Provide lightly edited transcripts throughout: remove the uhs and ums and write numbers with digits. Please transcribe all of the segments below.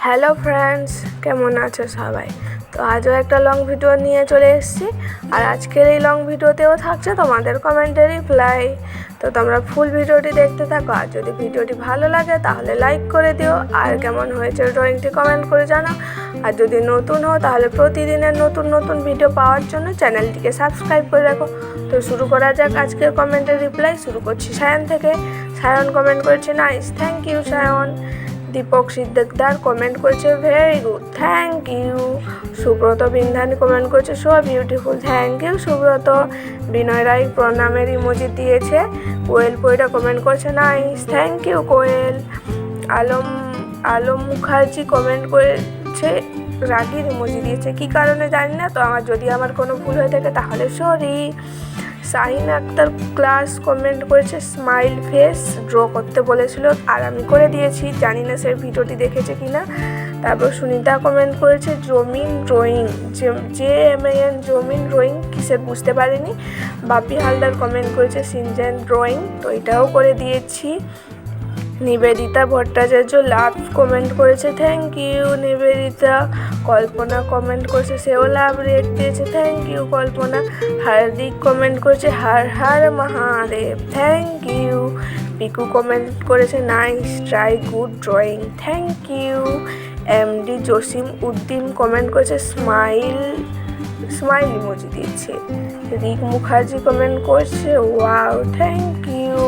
Hello friends, কেমন আছো সবাই? তো আজও একটা লং ভিডিও নিয়ে চলে এসেছি। আর আজকের এই লং ভিডিওতেও থাকছে তোমাদের কমেন্টের রিপ্লাই। তো তোমরা ফুল ভিডিওটি দেখতে থাকো। আর যদি ভিডিওটি ভালো লাগে তাহলে লাইক করে দিও, আর কেমন হয়েছে ড্রয়িংটি কমেন্ট করে জানাও। আর যদি নতুন হও তাহলে প্রতিদিনের নতুন নতুন ভিডিও পাওয়ার জন্য চ্যানেলটিকে সাবস্ক্রাইব করে রাখো। তো শুরু করা যাক আজকের কমেন্টের রিপ্লাই। শুরু করছি সায়ন থেকে। সায়ন কমেন্ট করেছে nice, thank you Sayan. Deepak Siddikdar comment করেছে very good, thank you. Subrata Bindhani comment করেছে so beautiful, thank you Subrata. Binay Roy প্রণামের ইমোজি দিয়েছে। কোয়েল পয়রা কমেন্ট করেছে nice, thank you Koel. Alam Mukherjee comment করেছে রাগির ইমোজি দিয়েছে, কী কারণে জানি না। তো যদি আমার কোনো ভুল হয়ে থাকে তাহলে sorry. Shahin Akhtar class comment করেছে স্মাইল ফেস ড্র করতে বলেছিল, আর আমি করে দিয়েছি, জানি না সে ভিডিওটি দেখেছে কিনা। তারপর সুনিতা কমেন্ট করেছে জমিন ড্রয়িং, JMAN জমিন ড্রয়িং কিসের বুঝতে পারিনি। বাপি হালদার কমেন্ট করেছে সিনজেন ড্রয়িং, তো এটাও করে দিয়েছি। নিবেদিতা ভট্টাচার্য লাভ কমেন্ট করেছে, thank you Nivedita. Kalpana comment করেছে, সেও লাভ রেট দিয়েছে, thank you Kalpana. Hardik comment করেছে Har Har Mahadev, thank you. Piku comment করেছে nice try good drawing, thank you. MD Jasim Uddin comment করেছে স্মাইল ইমোজি দিয়েছে। রিক মুখার্জি কমেন্ট করছে wow, thank you.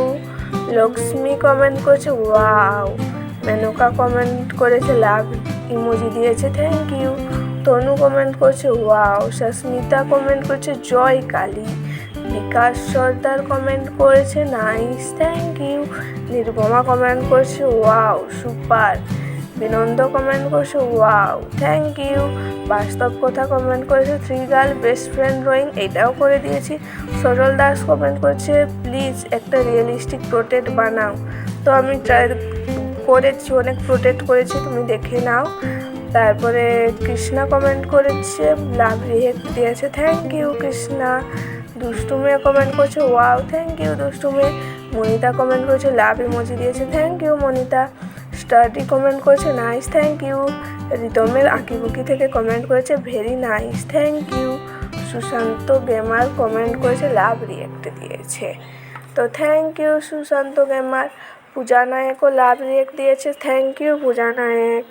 Lakshmi comment করেছে ওয়াও। মেনকা কমেন্ট করেছে লাভ ইমোজি দিয়েছে, থ্যাংক ইউ। তনু কমেন্ট করছে ওয়াও। সস্মিতা কমেন্ট করেছে জয় কালী। বিকাশ সর্দার কমেন্ট করেছে nice, thank you. Nirupama comment করছে ওয়াও সুপার। বিনন্দ কমেন্ট করছে ওয়াও, থ্যাংক ইউ। বাস্তব কথা কমেন্ট করেছে three girl best friend drawing, এইটাও করে দিয়েছি। সরল দাস কমেন্ট করছে প্লিজ একটা রিয়েলিস্টিক প্রোটেক্ট বানাও, তো আমি ট্রাই করেছি, অনেক প্রোটেক্ট করেছি, তুমি দেখে নাও। তারপরে কৃষ্ণা কমেন্ট করেছে লাভ রিয়েক্ট দিয়েছে, thank you Krishna. Dushtume comment করছে wow, thank you Dushtume. Monita comment করেছে লাভ ইমোজি দিয়েছে, thank you Monita. Study comment করেছে নাইস, থ্যাংক ইউ। রিতমের আঁকিবুকি থেকে কমেন্ট করেছে very nice, thank you. Sushanta gamer comment করেছে লাভ রিয়েক্ট দিয়েছে, তো thank you Sushanta gamer. Puja নায়কও লাভ রিয়েক্ট দিয়েছে, thank you Puja Nayak.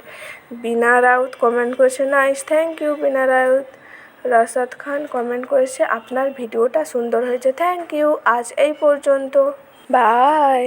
Bina Raut comment করেছে nice, thank you Veena Raut. Rashad Khan comment করেছে আপনার ভিডিওটা সুন্দর হয়েছে, থ্যাংক ইউ। আজ এই পর্যন্ত, বাই।